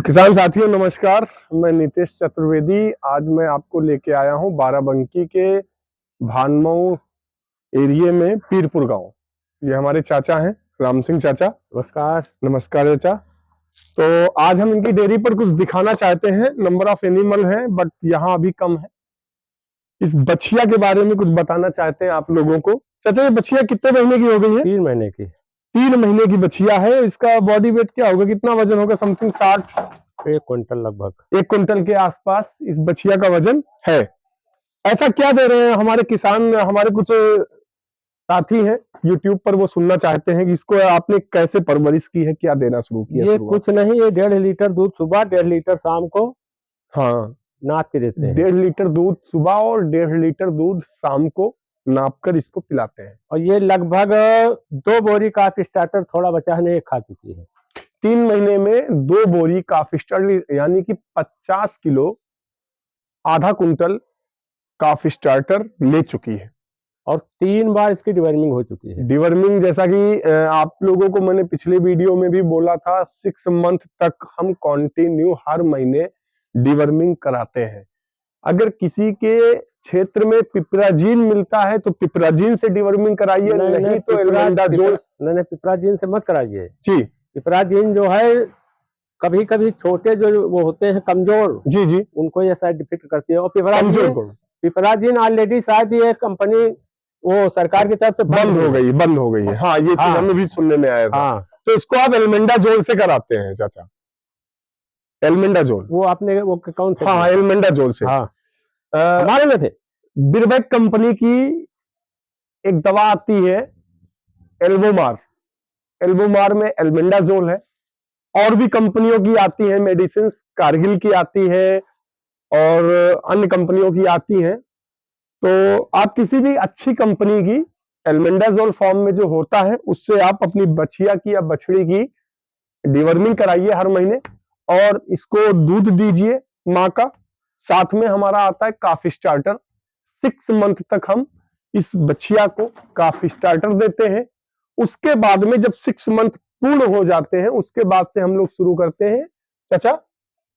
किसान साथियों नमस्कार। मैं नितेश चतुर्वेदी। आज मैं आपको लेके आया हूं बाराबंकी के भानमऊ एरिया में पीरपुर गांव। ये हमारे चाचा हैं, राम सिंह चाचा। नमस्कार। नमस्कार चाचा। तो आज हम इनकी डेयरी पर कुछ दिखाना चाहते हैं। नंबर ऑफ एनिमल है बट यहाँ अभी कम है। इस बछिया के बारे में कुछ बताना चाहते हैं आप लोगों को। चाचा ये बछिया कितने महीने की हो गई है? 3 महीने की। 3 महीने की बछिया है। इसका बॉडी वेट क्या होगा, कितना वजन होगा? समथिंग 60 1 क्विंटल लगभग। 1 क्विंटल के आसपास इस बछिया का वजन है। ऐसा क्या दे रहे हैं? हमारे किसान, हमारे कुछ साथी हैं यूट्यूब पर, वो सुनना चाहते हैं कि इसको आपने कैसे परवरिश की है, क्या देना शुरू किया? ये कुछ नहीं, ये 1.5 लीटर दूध सुबह, 1.5 लीटर शाम को हाँ, नाप के देते हैं। 1.5 लीटर दूध सुबह और 1.5 लीटर दूध शाम को नापकर इसको पिलाते हैं। और ये लगभग 2 बोरी का स्टार्टर थोड़ा बचा है, नहीं खा चुकी है। 3 महीने में 2 बोरी काफी स्टार्टर, यानी कि 50 किलो, आधा कुंटल काफी स्टार्टर ले चुकी है। और 3 बार इसकी डिवर्मिंग हो चुकी है। डिवर्मिंग, जैसा कि आप लोगों को मैंने पिछले वीडियो में भी बोला था, 6 मंथ तक हम कंटिन्यू हर महीने डिवर्मिंग कराते हैं। अगर किसी के क्षेत्र में पिपराजीन मिलता है तो पिपराजीन से डिवर्मिंग कराइए, नहीं तो एल्बेंडाजोल। नहीं, पिपराजीन से मत कराइए जी। पिपराजीन जो है कभी कभी छोटे जो वो होते हैं कमजोर, जी जी, उनको ये साइड इफेक्ट करती है। और पिपराजीन ऑलरेडी शायद ये कंपनी वो सरकार की तरफ से बंद हो गई है। हाँ, ये चीज हमें भी सुनने में आया था। हाँ। तो इसको आप एल्बेंडाजोल से कराते हैं चाचा? एल्बेंडाजोल वो आपने वो कौन से? हाँ, एल्बेंडाजोल से। हाँ, हमारे में थे। बिरबैक कंपनी की एक दवा आती है एल्बोमार। एल्बोमार में एल्बेंडाजोल है। और भी कंपनियों की आती है मेडिसिन, कारगिल की आती है और अन्य कंपनियों की आती है। तो आप किसी भी अच्छी कंपनी की एल्बेंडाजोल फॉर्म में जो होता है, उससे आप अपनी बछिया की या बछड़ी की डिवर्मिंग कराइए हर महीने, और इसको दूध दीजिए माँ का। साथ में हमारा आता है काफी स्टार्टर। 6 मंथ तक हम इस बछिया को काफी स्टार्टर देते हैं। उसके बाद में जब 6 मंथ पूर्ण हो जाते हैं, उसके बाद से हम लोग शुरू करते हैं चाचा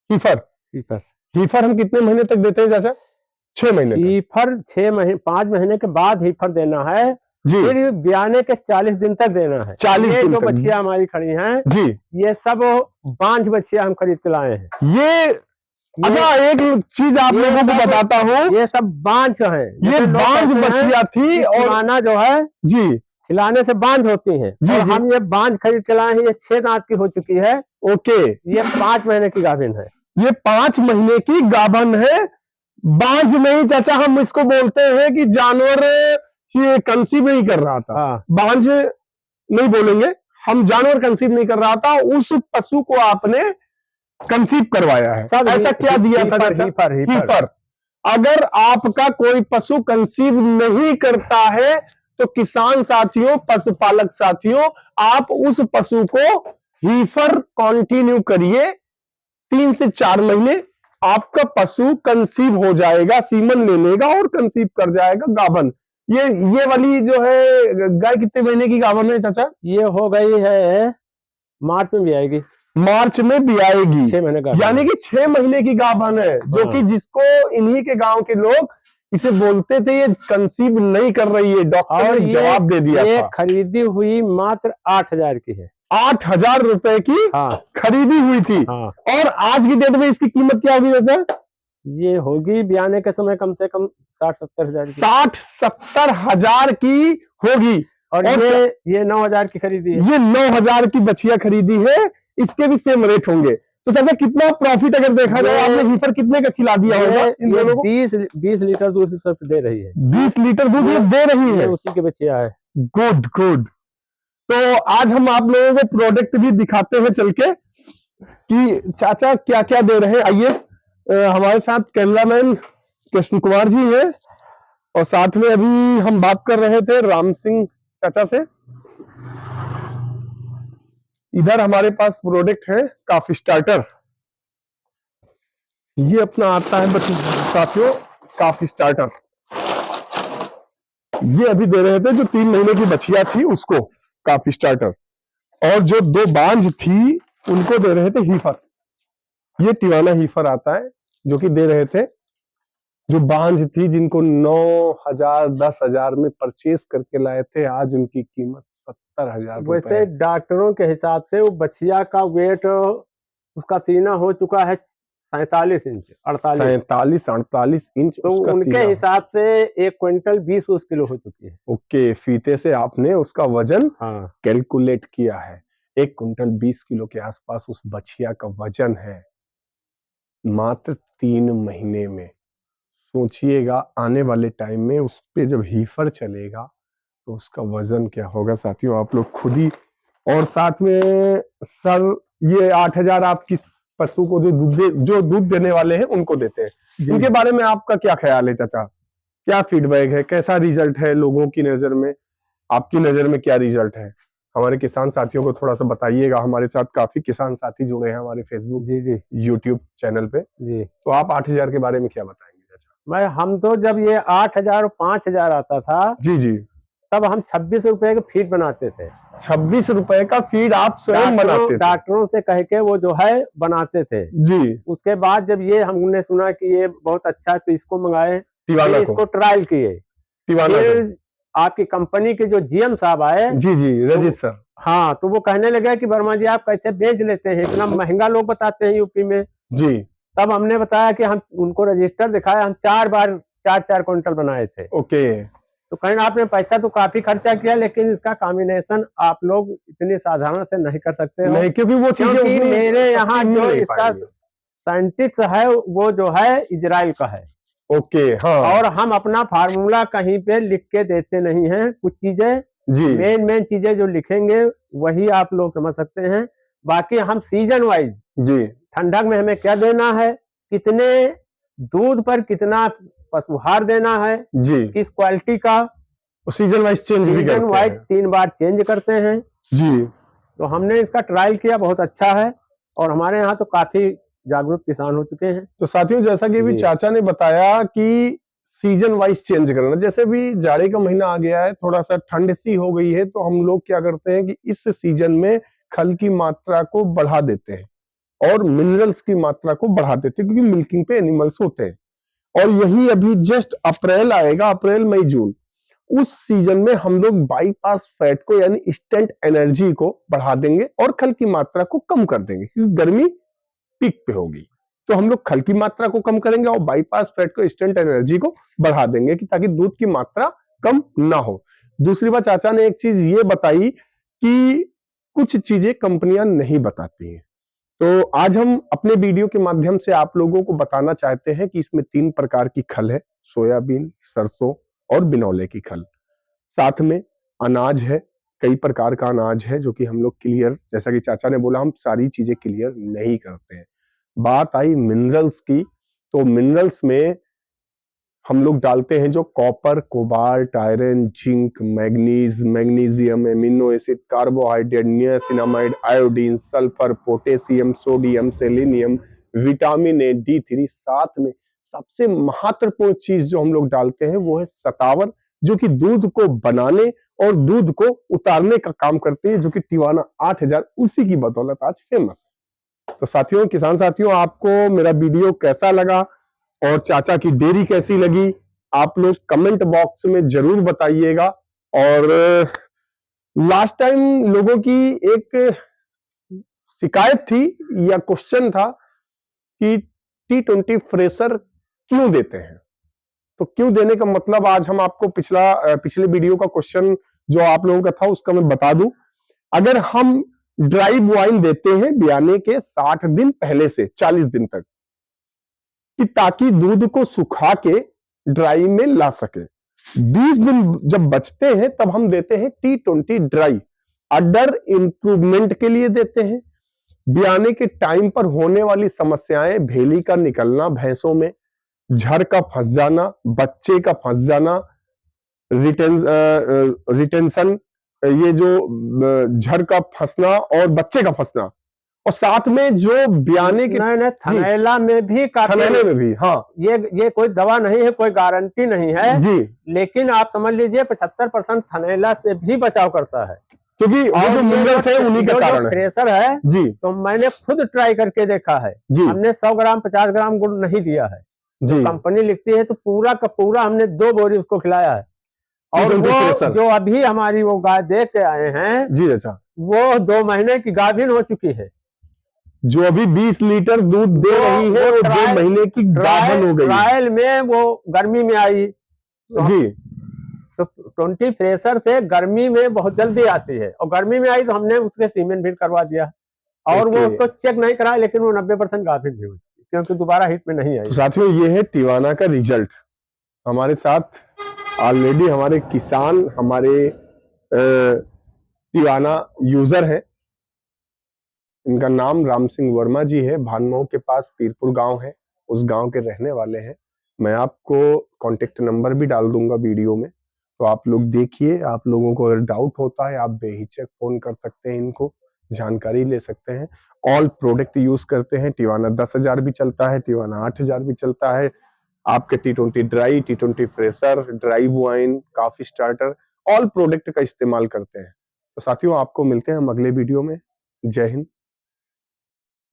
हीफर हम कितने महीने तक देते हैं चाचा? 6 महीने। हीफर 5 महीने के बाद हीफर देना है जी। फिर ब्याने के 40 दिन तक देना है। 40 दिन जो तक। बछिया हमारी खड़ी हैं जी, ये सब बांझ बछिया हम खरीद के लाए हैं। ये अच्छा, एक चीज आप लोगों को बताता हूँ, ये सब बांझ है। ये बांझ बछिया थी और आना जो है जी खिलाने से बांझ होती है जी, और जी। हम ये बांझ खरीद के लाए हैं। ये 6 दांत की हो चुकी है। ओके। ये 5 महीने की गाभिन है। ये 5 महीने की गाभन है। बांझ नहीं चाचा, हम इसको बोलते हैं कि जानवर ये कंसीव नहीं कर रहा था। हाँ। बांझ नहीं बोलेंगे हम, जानवर कंसीव नहीं कर रहा था, उस पशु को आपने कंसीव करवाया है। ऐसा क्या दिया था चाचा? हीफर। अगर आपका कोई पशु कंसीव नहीं करता है तो किसान साथियों, पशुपालक साथियों, आप उस पशु को हीफर कंटिन्यू करिए। 3 से 4 महीने आपका पशु कंसीव हो जाएगा, सीमन ले लेगा और कंसीव कर जाएगा गाभन। ये वाली जो है गाय कितने महीने की गाभन है चाचा? ये हो गई है, मार्च में भी आएगी। मार्च में भी आएगी। 6 महीने का, यानी कि 6 महीने की गाभन है। जो कि जिसको इन्हीं के गांव के लोग इसे बोलते थे ये कंसीव नहीं कर रही है, डॉक्टर ने जवाब दे दिया था। खरीदी हुई मात्र 8,000 की है। 8,000 रुपए की खरीदी हुई थी। और आज की डेट में इसकी कीमत क्या होगी वैसे? ये होगी ब्याने के समय कम से कम 60-70 हजार की। 60-70 हजार की होगी। और ये 9,000 की खरीदी है। ये 9,000 की बछिया खरीदी है। इसके भी सेम रेट होंगे। तो चाचा कितना प्रॉफिट अगर देखा जाए, आपने हीफर कितने का खिला दिया होगा इन दोनों को? 20 लीटर दूध दे रही है। 20 लीटर दूध ये दे रही है। उसी के बछिया है। Good good. तो आज हम आप लोगों को प्रोडक्ट भी दिखाते हैं चल के कि चाचा क्या क्या दे रहे हैं। आइए, हमारे साथ कैमरामैन कृष्ण कुमार जी है, और साथ में अभी हम बात कर रहे थे राम सिंह चाचा से। इधर हमारे पास प्रोडक्ट है काफी स्टार्टर। ये अपना आता है साथियों काफी स्टार्टर। ये अभी दे रहे थे जो 3 महीने की बछिया थी उसको काफी स्टार्टर, और जो 2 बांझ थी उनको दे रहे थे हीफर। ये टिवाना हीफर आता है जो कि दे रहे थे, जो बांझ थी, जिनको 9,000 10,000 में परचेज करके लाए थे, आज उनकी कीमत 70,000 रुपए। वैसे डॉक्टरों के हिसाब से वो बछिया का वेट, उसका सीना हो चुका है 47 इंच 48। 47-48 इंच तो उसका उनके सीना। हिसाब से 1 क्विंटल 20 किलो हो चुकी है। ओके, फीते से आपने उसका वजन हाँ, कैलकुलेट किया है। 1 कुंटल 20 किलो के आसपास उस बछिया का वजन है, मात्र 3 महीने में। सोचिएगा आने वाले टाइम में उस पे जब हीफर चलेगा तो उसका वजन क्या होगा साथियों, आप लोग खुद ही। और साथ में सर, ये 8,000 आप किस पशु को जो दूध देने वाले हैं उनको देते हैं, इनके बारे में आपका क्या ख्याल है चाचा? क्या फीडबैक है, कैसा रिजल्ट है लोगों की नजर में, आपकी नजर में क्या रिजल्ट है? हमारे किसान साथियों को थोड़ा सा बताइएगा। हमारे साथ काफी किसान साथी जुड़े हैं हमारे फेसबुक जी जी यूट्यूब चैनल पे, जी। तो आप 8,000 के बारे में क्या बताएंगे चाचा? हम तो जब ये 8,000 और 5,000 आता था, जी जी। तब हम 26 रुपए के फीड बनाते थे। 26 रुपए का फीड आप स्वयं बनाते थे? डॉक्टरों से कह के वो जो है बनाते थे जी। उसके बाद जब ये हमने सुना कि ये बहुत अच्छा है तो इसको मंगाए, टिवाना फिर को, इसको ट्रायल किए। टिवाना को। फिर आपकी कंपनी के जो जीएम साहब आए, जी जी, रजित सर। हाँ, तो वो कहने लगे कि वर्मा जी आप कैसे बेच लेते हैं, इतना महंगा लोग बताते हैं यूपी में। जी। तब हमने बताया कि हम उनको रजिस्टर दिखाया, हम 4 बार 4-4 क्विंटल बनाए थे। ओके। तो कहें आपने पैसा तो काफी खर्चा किया, लेकिन इसका कॉम्बिनेशन आप लोग इतनी साधारण से नहीं कर सकते हो। नहीं, क्योंकि वो चीजें क्योंकि उतनी मेरे यहाँ सस्ती जो मिल नहीं इसका पाएंगी। साइंटिस्ट है वो जो है इजराइल का है। ओके, हाँ। और हम अपना फार्मूला कहीं पे लिख के देते नहीं हैं, कुछ चीजें जी मेन चीजें जो लिखेंगे वही आप लोग समझ सकते हैं। बाकी हम सीजन वाइज, जी ठंडक में हमें क्या देना है, कितने दूध पर कितना पशुहार देना है, जी, किस क्वालिटी का, सीजन वाइज चेंज भी सीजन करते वाइज हैं। 3 बार चेंज करते हैं। जी। तो हमने इसका ट्रायल किया, बहुत अच्छा है, और हमारे यहाँ तो काफी जागरूक किसान हो चुके हैं। तो साथियों, जैसा कि भी जी। चाचा ने बताया कि सीजन वाइज चेंज करना, जैसे भी जाड़े का महीना आ गया है, थोड़ा सा ठंड सी हो गई है, तो हम लोग क्या करते हैं कि इस सीजन में खल की मात्रा को बढ़ा देते हैं और मिनरल्स की मात्रा को बढ़ा देते हैं, क्योंकि मिल्किंग पे एनिमल्स होते हैं। और यही अभी जस्ट अप्रैल आएगा, अप्रैल मई जून, उस सीजन में हम लोग बाईपास फैट को यानी इंस्टेंट एनर्जी को बढ़ा देंगे और खल की मात्रा को कम कर देंगे, क्योंकि गर्मी पीक पे होगी। तो हम लोग खल की मात्रा को कम करेंगे और बाईपास फैट को इंस्टेंट एनर्जी को बढ़ा देंगे, कि ताकि दूध की मात्रा कम ना हो। दूसरी बात, चाचा ने एक चीज ये बताई कि कुछ चीजें कंपनियां नहीं बताती हैं, तो आज हम अपने वीडियो के माध्यम से आप लोगों को बताना चाहते हैं कि इसमें 3 प्रकार की खल है, सोयाबीन, सरसों और बिनौले की खल। साथ में अनाज है, कई प्रकार का अनाज है जो कि हम लोग क्लियर, जैसा कि चाचा ने बोला, हम सारी चीजें क्लियर नहीं करते हैं। बात आई मिनरल्स की, तो मिनरल्स में हम लोग डालते हैं जो copper, cobalt, iron, zinc, manganese, magnesium, amino acid, carbohydrate, niacinamide, iodine, sulphur, potassium, sodium, selenium, vitamin A, D3। साथ में सबसे महत्वपूर्ण चीज जो हम लोग डालते हैं वो है सतावर, जो कि दूध को बनाने और दूध को उतारने का काम करती है, जो कि टिवाना 8,000 उसी की बदौलत आज फेमस है। तो साथियों, किसान साथियों, आपको मेरा वीडियो कैसा लगा और चाचा की डेयरी कैसी लगी, आप लोग कमेंट बॉक्स में जरूर बताइएगा। और लास्ट टाइम लोगों की एक शिकायत थी या क्वेश्चन था कि T20 फ्रेशर क्यों देते हैं, तो क्यों देने का मतलब आज हम आपको पिछले वीडियो का क्वेश्चन जो आप लोगों का था उसका मैं बता दूं। अगर हम ड्राई वाइन देते हैं ब्याने के 60 दिन पहले से 40 दिन तक, कि ताकि दूध को सुखा के ड्राई में ला सके, 20 दिन जब बचते हैं तब हम देते हैं T20 ड्राई, अडर इंप्रूवमेंट के लिए देते हैं। ब्याने के टाइम पर होने वाली समस्याएं, भेली का निकलना भैंसों में, झर का फंस जाना, बच्चे का फंस जाना, रिटेंशन, ये जो झर का फंसना और बच्चे का फंसना, और साथ में जो ब्याने के नहीं, थनैला में भी काफी, थनैले में भी, हाँ, ये कोई दवा नहीं है, कोई गारंटी नहीं है जी, लेकिन आप समझ लीजिए 75% थनैला से भी बचाव करता है। क्योंकि वो जो मिनरल्स है उन्हीं के कारण है। थ्रेसर है जी तो मैंने खुद ट्राई करके देखा है। जी हमने 100 ग्राम 50 ग्राम गुड़ नहीं दिया है, जो जी कंपनी लिखती है, तो पूरा का पूरा हमने 2 बोरी उसको खिलाया है। और T20 वो थ्रेसर। जो अभी हमारी वो गाय दे के आए हैं, जी अच्छा, वो 2 महीने की गाभिन हो चुकी है। जो अभी 20 लीटर दूध दे रही है वो 2 महीने की गाभन हो गई है। ट्रायल में वो गर्मी में आई, जी तो 20 फ्रेशर से गर्मी में बहुत जल्दी आती है, और गर्मी में आई तो हमने उसके सीमेंट भी करवा दिया, और वो उसको चेक नहीं कराया, लेकिन वो 90% गाभिन भी हुई, क्योंकि दोबारा हिट में नहीं आई। तो साथियों ये है टिवाना का रिजल्ट। हमारे साथ ऑलरेडी हमारे किसान, हमारे टिवाना यूजर है। इनका नाम राम सिंह वर्मा जी है, भानमऊ के पास पीरपुर गांव है, उस गांव के रहने वाले हैं। मैं आपको कांटेक्ट नंबर भी डाल दूंगा वीडियो में, तो आप लोग देखिए। आप लोगों को अगर डाउट होता है आप बेहिचक फोन कर सकते हैं, इनको जानकारी ले सकते हैं। ऑल प्रोडक्ट यूज करते हैं। टिवाना 10,000 भी चलता है, टिवाना 8,000 भी चलता है। आपके T20 dry, T20 fresher, dry wine, coffee starter, all product का इस्तेमाल करते हैं। तो साथियों आपको मिलते हैं हम अगले वीडियो में। जय हिंद।